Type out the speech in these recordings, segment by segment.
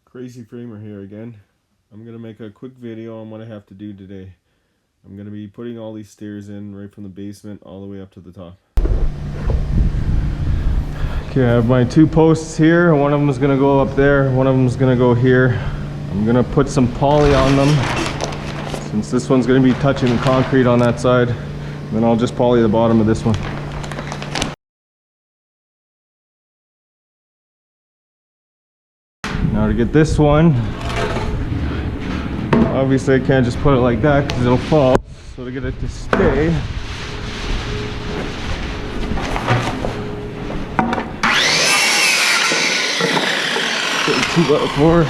Crazy Framer here again. I'm gonna make a quick video on what I have to do today. I'm gonna be putting all these stairs in right from the basement all the way up to the top. Okay, I have my two posts here. One of them is gonna go up there, one of them is gonna go here. I'm gonna put some poly on them since this one's gonna be touching the concrete on that side. And then I'll just poly the bottom of this one. Now to get this one, obviously I can't just put it like that because it'll fall. So to get it to stay, put 2x4.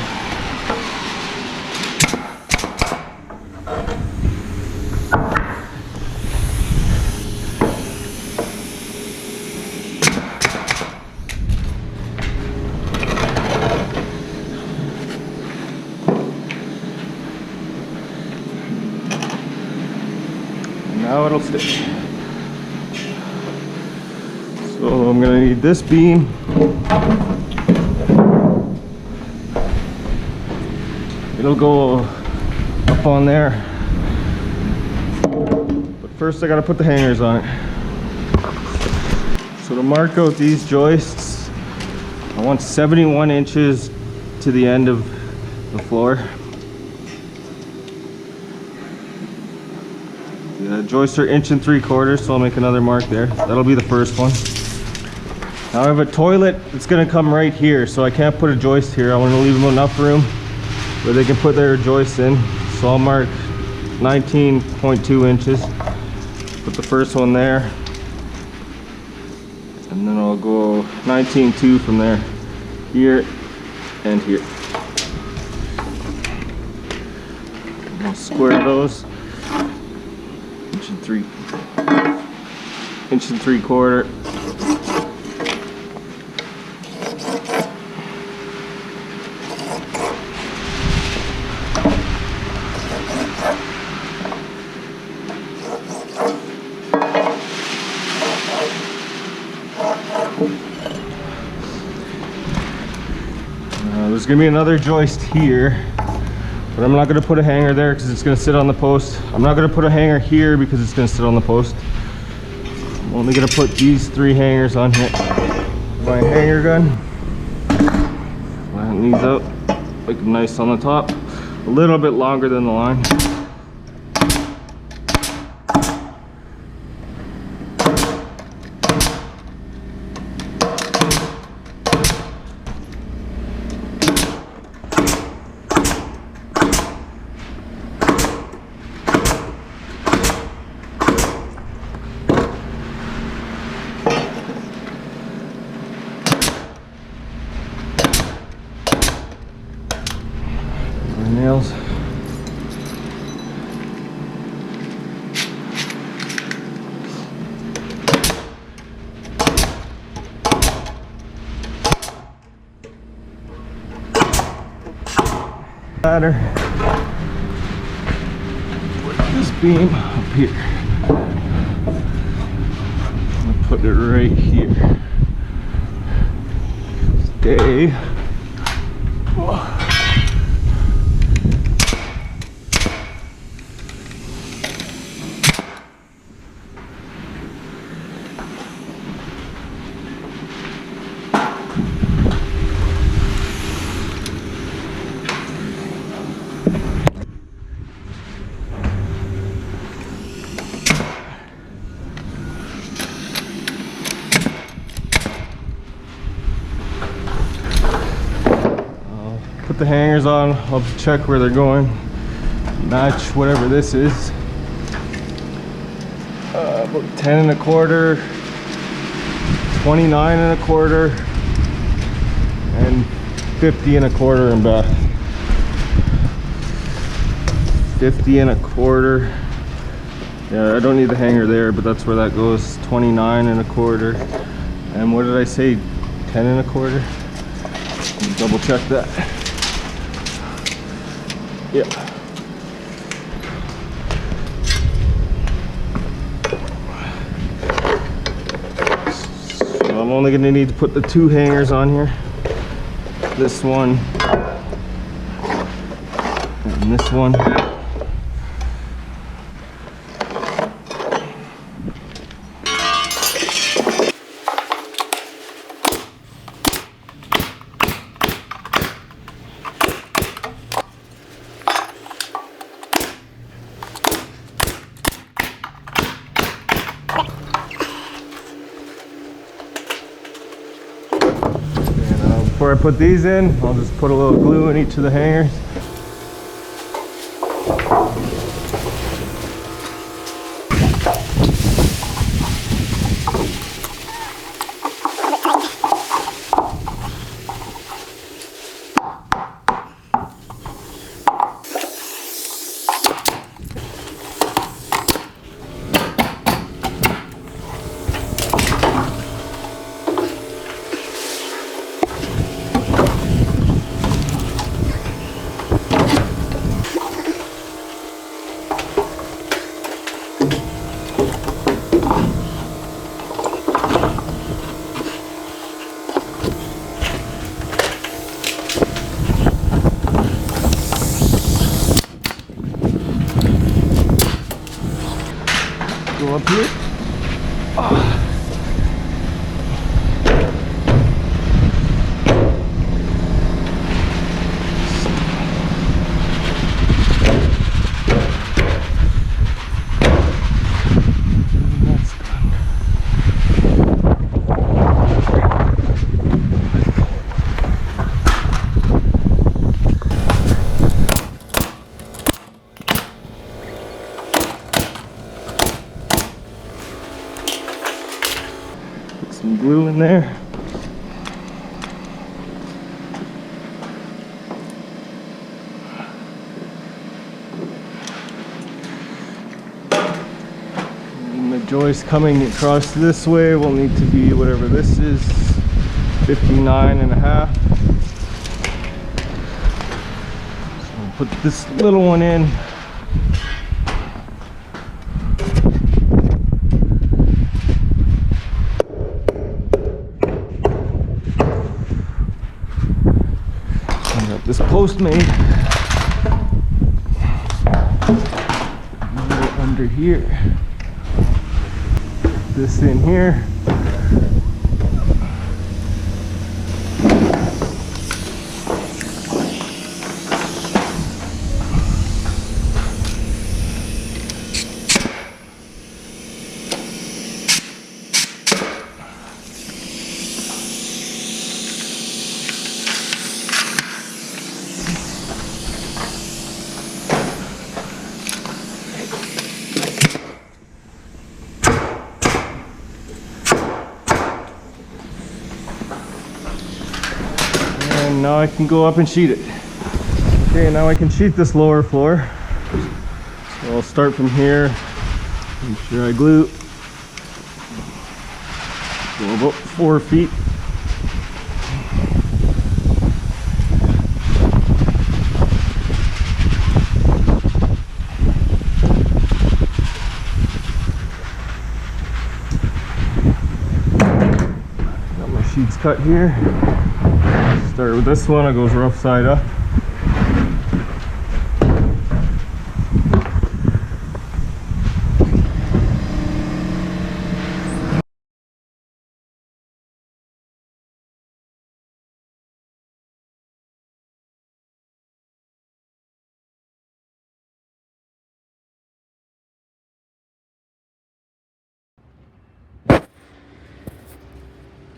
Now it'll stick. So I'm gonna need this beam. It'll go up on there. But first I gotta put the hangers on it. So to mark out these joists, I want 71 inches to the end of the floor. The joists are 1 3/4 inches, so I'll make another mark there. That'll be the first one. Now I have a toilet that's gonna come right here, so I can't put a joist here. I want to leave them enough room where they can put their joists in. So I'll mark 19.2 inches. Put the first one there. And then I'll go 19.2 from there. Here and here. I'll square those. 1 3/4 inches. There's gonna be another joist here, but I'm not gonna put a hanger there because it's gonna sit on the post. I'm not gonna put a hanger here because it's gonna sit on the post. I'm only gonna put these 3 hangers on here. My hanger gun. Flatten these out, make them nice on the top. A little bit longer than the line. Nails. Ladder. Put this beam up here. I'll put it right here. Stay. Put the hangers on, I'll check where they're going, match whatever this is. About 10 1/4, 29 1/4, and 50 1/4 and back. 50 1/4. Yeah, I don't need the hanger there, but that's where that goes. 29 1/4. And what did I say? 10 1/4? Double check that. Yeah. So I'm only going to need to put the 2 hangers on here. This one And this one. Before I put these in, I'll just put a little glue in each of the hangers. Go up here. Some glue in there. And the joist coming across this way will need to be whatever this is, 59.5. So I'll put this little one in. This post made under here. This in here. And now I can go up and sheet it. Okay, now I can sheet this lower floor. So I'll start from here. Make sure I glue. Go about 4 feet. Got my sheets cut here. Start with this one, it goes rough side up.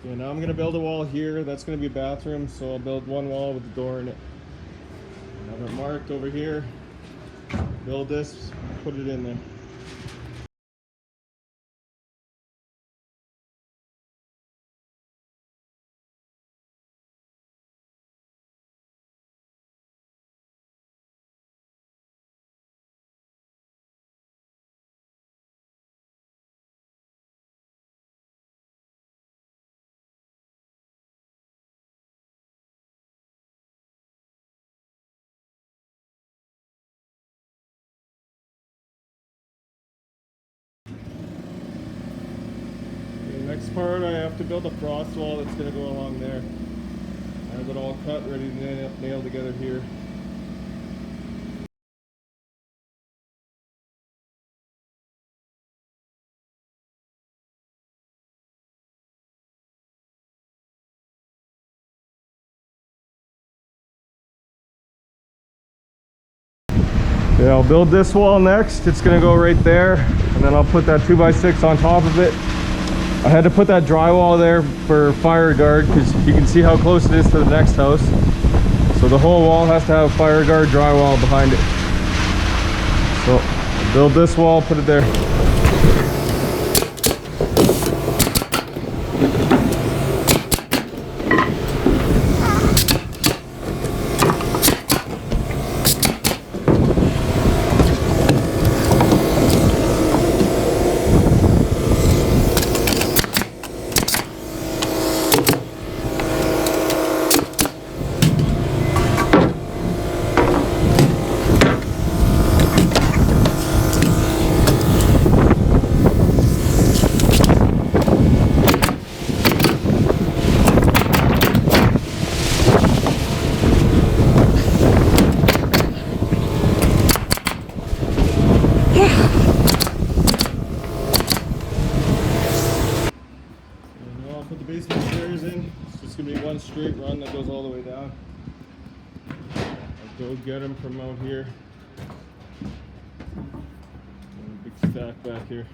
Okay, now I'm going to build a wall here. That's going to be a bathroom, so I'll build one wall with the door in it. I have it marked over here. Build this, put it in there. Next part, I have to build a frost wall that's going to go along there. I have it all cut, ready to nail together here. Yeah, I'll build this wall next. It's gonna go right there, and then I'll put that 2x6 on top of it. I had to put that drywall there for fire guard because you can see how close it is to the next house. So the whole wall has to have fire guard drywall behind it. So I'll build this wall, put it there. I'll put the basement stairs in. It's just gonna be one straight run that goes all the way down. I'll go get them from out here. And a big stack back here.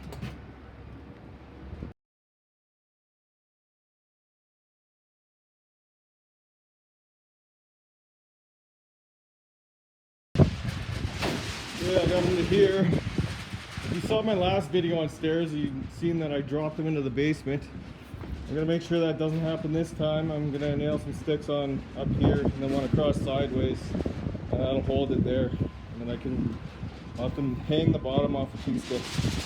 Yeah, I got them into here. If you saw my last video on stairs, you've seen that I dropped them into the basement. I'm gonna make sure that doesn't happen this time. I'm gonna nail some sticks on up here and then one across sideways, and that'll hold it there. And then I'll have to hang the bottom off of 2 sticks.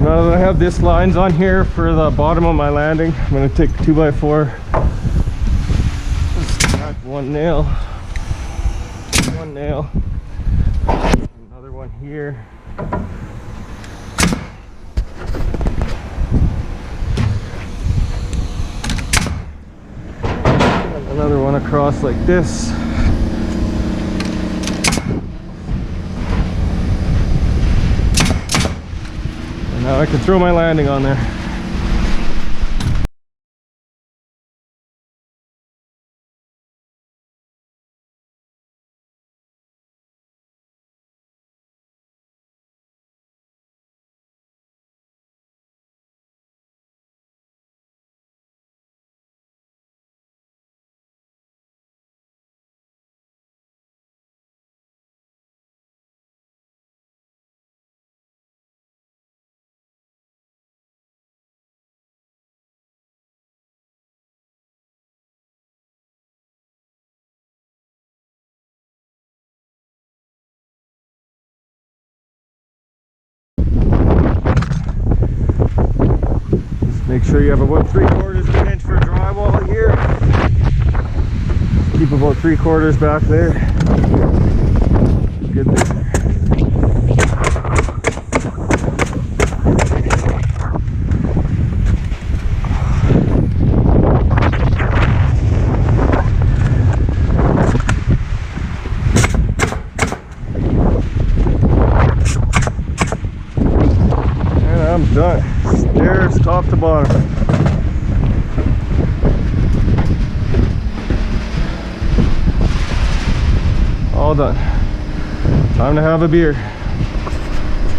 Now that I have this lines on here for the bottom of my landing, I'm going to take 2x4, stack one nail, another one here, and another one across like this. Now I can throw my landing on there. Make sure you have about 3/4 of an inch for drywall here. Keep about 3/4 back there. Good there. And I'm done. Stairs top to bottom. All done. Time to have a beer.